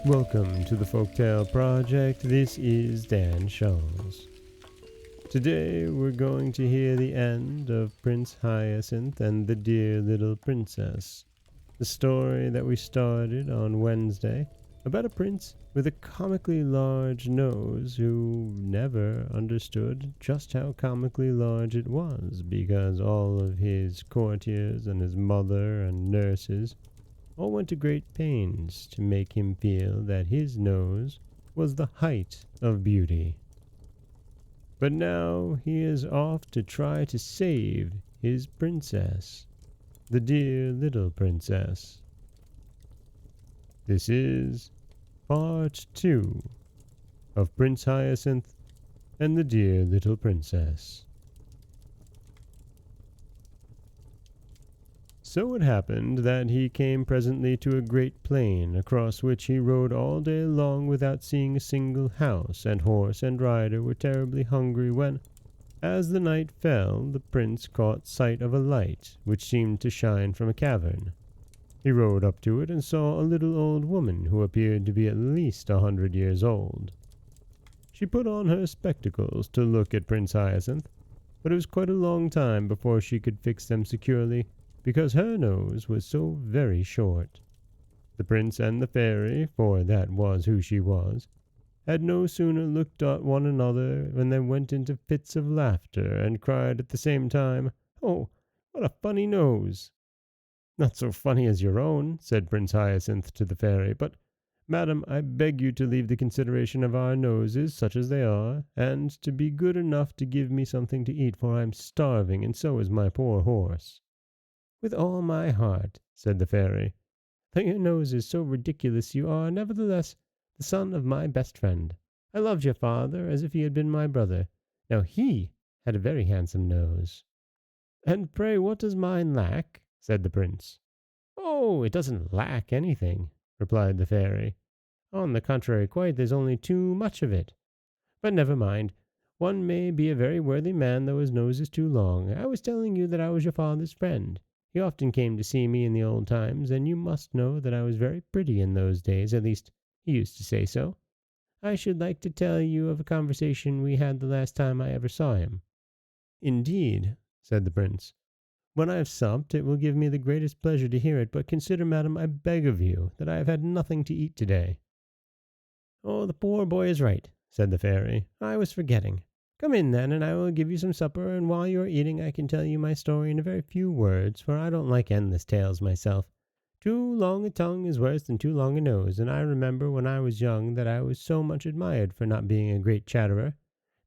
Welcome to the Folktale Project. This is Dan Scholz. Today we're going to hear the end of Prince Hyacinth and the Dear Little Princess, the story that we started on Wednesday about a prince with a comically large nose who never understood just how comically large it was because all of his courtiers and his mother and nurses all went to great pains to make him feel that his nose was the height of beauty. But now he is off to try to save his princess, the dear little princess. This is part 2 of Prince Hyacinth and the Dear Little Princess. So it happened that he came presently to a great plain, across which he rode all day long without seeing a single house, and horse and rider were terribly hungry when, as the night fell, the prince caught sight of a light, which seemed to shine from a cavern. He rode up to it and saw a little old woman who appeared to be at least 100 years old. She put on her spectacles to look at Prince Hyacinth, but it was quite a long time before she could fix them securely, because her nose was so very short. The prince and the fairy, for that was who she was, had no sooner looked at one another when they went into fits of laughter, and cried at the same time, "Oh, what a funny nose!" "Not so funny as your own," said Prince Hyacinth to the fairy, "but, madam, I beg you to leave the consideration of our noses, such as they are, and to be good enough to give me something to eat, for I am starving, and so is my poor horse." "With all my heart," said the fairy. "Though your nose is so ridiculous, you are, nevertheless, the son of my best friend. I loved your father as if he had been my brother. Now he had a very handsome nose." "And pray what does mine lack?" said the prince. "Oh, it doesn't lack anything," replied the fairy. "On the contrary, quite, there's only too much of it. But never mind. One may be a very worthy man though his nose is too long. I was telling you that I was your father's friend. He often came to see me in the old times, and you must know that I was very pretty in those days, at least he used to say so. I should like to tell you of a conversation we had the last time I ever saw him." "Indeed," said the prince. "When I have supped, it will give me the greatest pleasure to hear it, but consider, madam, I beg of you, that I have had nothing to eat today." "Oh, the poor boy is right," said the fairy. "I was forgetting. Come in, then, and I will give you some supper, and while you are eating I can tell you my story in a very few words, for I don't like endless tales myself. Too long a tongue is worse than too long a nose, and I remember when I was young that I was so much admired for not being a great chatterer.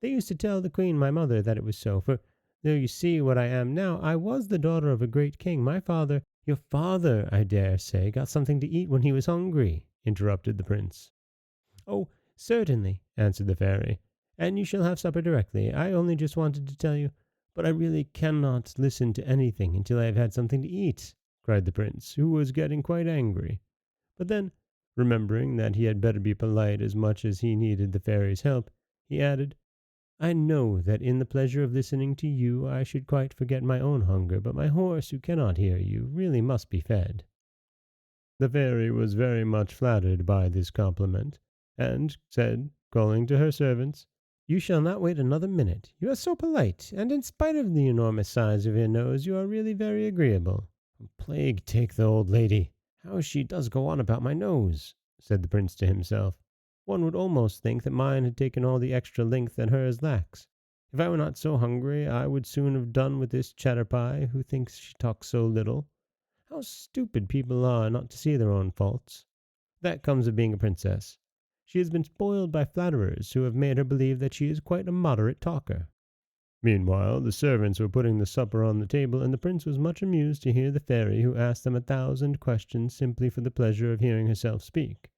They used to tell the queen, my mother, that it was so, for though you see what I am now, I was the daughter of a great king. My father—" "Your father, I dare say, got something to eat when he was hungry," interrupted the prince. "Oh, certainly," answered the fairy, "and you shall have supper directly. I only just wanted to tell you—" "But I really cannot listen to anything until I have had something to eat," cried the prince, who was getting quite angry. But then, remembering that he had better be polite as much as he needed the fairy's help, he added, "I know that in the pleasure of listening to you I should quite forget my own hunger, but my horse, who cannot hear you, really must be fed." The fairy was very much flattered by this compliment, and said, calling to her servants, "You shall not wait another minute. You are so polite, and in spite of the enormous size of your nose, you are really very agreeable." "Plague take the old lady! How she does go on about my nose!" said the prince to himself. "One would almost think that mine had taken all the extra length that hers lacks. If I were not so hungry, I would soon have done with this chatterpie, who thinks she talks so little. How stupid people are not to see their own faults. That comes of being a princess. She has been spoiled by flatterers who have made her believe that she is quite a moderate talker." Meanwhile, the servants were putting the supper on the table, and the prince was much amused to hear the fairy, who asked them 1,000 questions simply for the pleasure of hearing herself speak.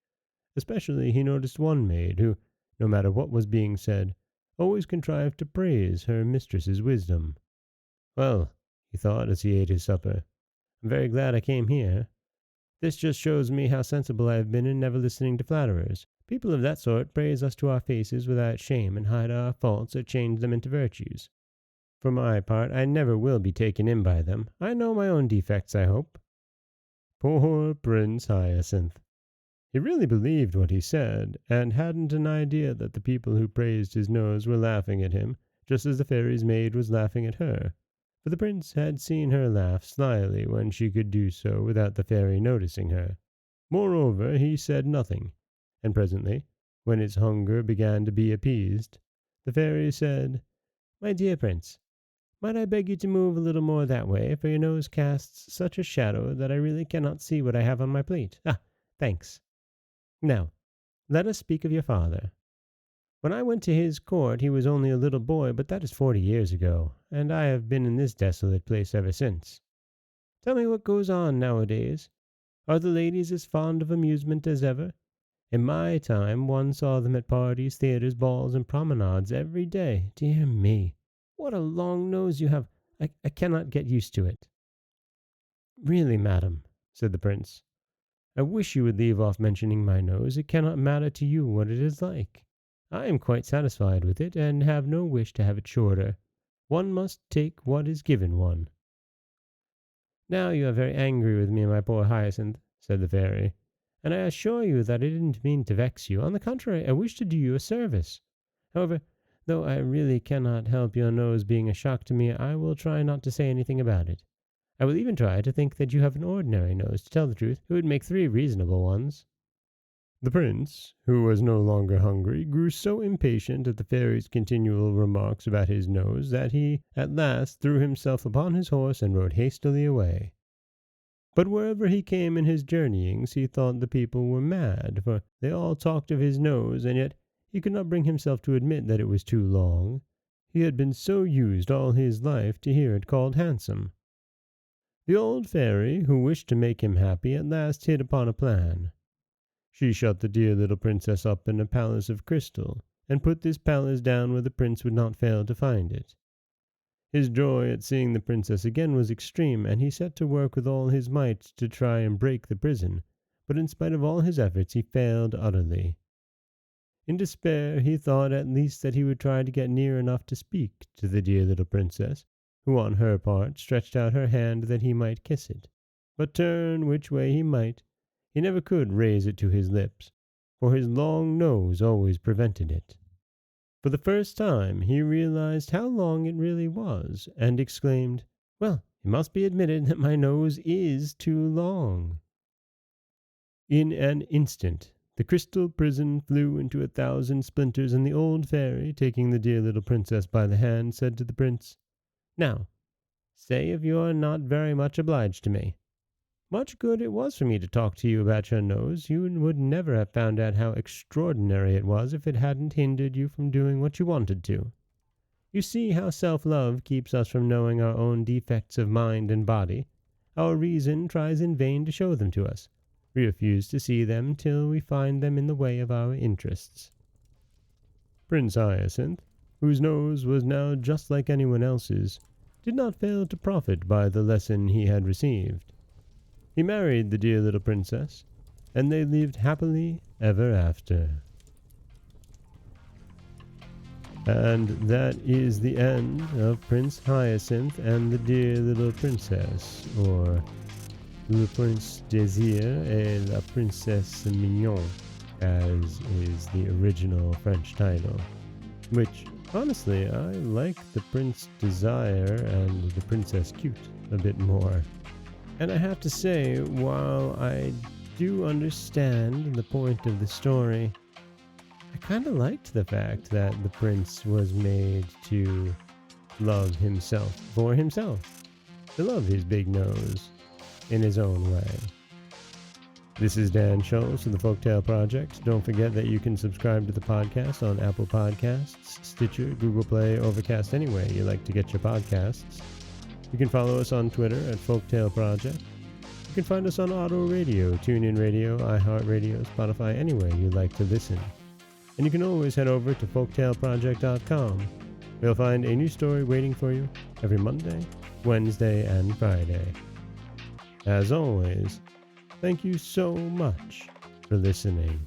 Especially he noticed one maid, who, no matter what was being said, always contrived to praise her mistress's wisdom. "Well," he thought as he ate his supper, "I'm very glad I came here. This just shows me how sensible I have been in never listening to flatterers. People of that sort praise us to our faces without shame, and hide our faults or change them into virtues. For my part, I never will be taken in by them. I know my own defects, I hope." Poor Prince Hyacinth! He really believed what he said, and hadn't an idea that the people who praised his nose were laughing at him, just as the fairy's maid was laughing at her. For the prince had seen her laugh slyly when she could do so without the fairy noticing her. Moreover, he said nothing, and presently, when his hunger began to be appeased, the fairy said, "My dear prince, might I beg you to move a little more that way, for your nose casts such a shadow that I really cannot see what I have on my plate. Ah, thanks. Now, let us speak of your father. When I went to his court he was only a little boy, but that is 40 years ago, and I have been in this desolate place ever since. Tell me what goes on nowadays. Are the ladies as fond of amusement as ever? In my time one saw them at parties, theatres, balls, and promenades every day. Dear me, what a long nose you have! I cannot get used to it." "Really, madam," said the prince, "I wish you would leave off mentioning my nose. It cannot matter to you what it is like. I am quite satisfied with it, and have no wish to have it shorter. One must take what is given one." "Now you are very angry with me, my poor Hyacinth," said the fairy, "and I assure you that I didn't mean to vex you. On the contrary, I wish to do you a service. However, though I really cannot help your nose being a shock to me, I will try not to say anything about it. I will even try to think that you have an ordinary nose. To tell the truth, it would make 3 reasonable ones." The prince, who was no longer hungry, grew so impatient at the fairy's continual remarks about his nose that he at last threw himself upon his horse and rode hastily away. But wherever he came in his journeyings he thought the people were mad, for they all talked of his nose, and yet he could not bring himself to admit that it was too long. He had been so used all his life to hear it called handsome. The old fairy, who wished to make him happy, at last hit upon a plan. She shut the dear little princess up in a palace of crystal, and put this palace down where the prince would not fail to find it. His joy at seeing the princess again was extreme, and he set to work with all his might to try and break the prison, but in spite of all his efforts he failed utterly. In despair he thought at least that he would try to get near enough to speak to the dear little princess, who on her part stretched out her hand that he might kiss it. But turn which way he might, he never could raise it to his lips, for his long nose always prevented it. For the first time he realized how long it really was, and exclaimed, "Well, it must be admitted that my nose is too long." In an instant the crystal prison flew into 1,000 splinters, and the old fairy, taking the dear little princess by the hand, said to the prince, "Now, say if you are not very much obliged to me. Much good it was for me to talk to you about your nose. You would never have found out how extraordinary it was if it hadn't hindered you from doing what you wanted to. You see how self-love keeps us from knowing our own defects of mind and body. Our reason tries in vain to show them to us. We refuse to see them till we find them in the way of our interests." Prince Hyacinth, whose nose was now just like anyone else's, did not fail to profit by the lesson he had received. He married the dear little princess, and they lived happily ever after. And that is the end of Prince Hyacinth and the dear little princess, or Le Prince Désir et la Princesse Mignon, as is the original French title, which, honestly, I like the Prince Desire and the Princess Cute a bit more. And I have to say, while I do understand the point of the story, I kind of liked the fact that the prince was made to love himself for himself, to love his big nose in his own way. This is Dan Scholz of the Folktale Project. Don't forget that you can subscribe to the podcast on Apple Podcasts, Stitcher, Google Play, Overcast, anywhere you like to get your podcasts. You can follow us on Twitter at Folktale Project. You can find us on Auto Radio, TuneIn Radio, iHeartRadio, Spotify, anywhere you like to listen. And you can always head over to folktaleproject.com. You'll find a new story waiting for you every Monday, Wednesday, and Friday. As always, thank you so much for listening.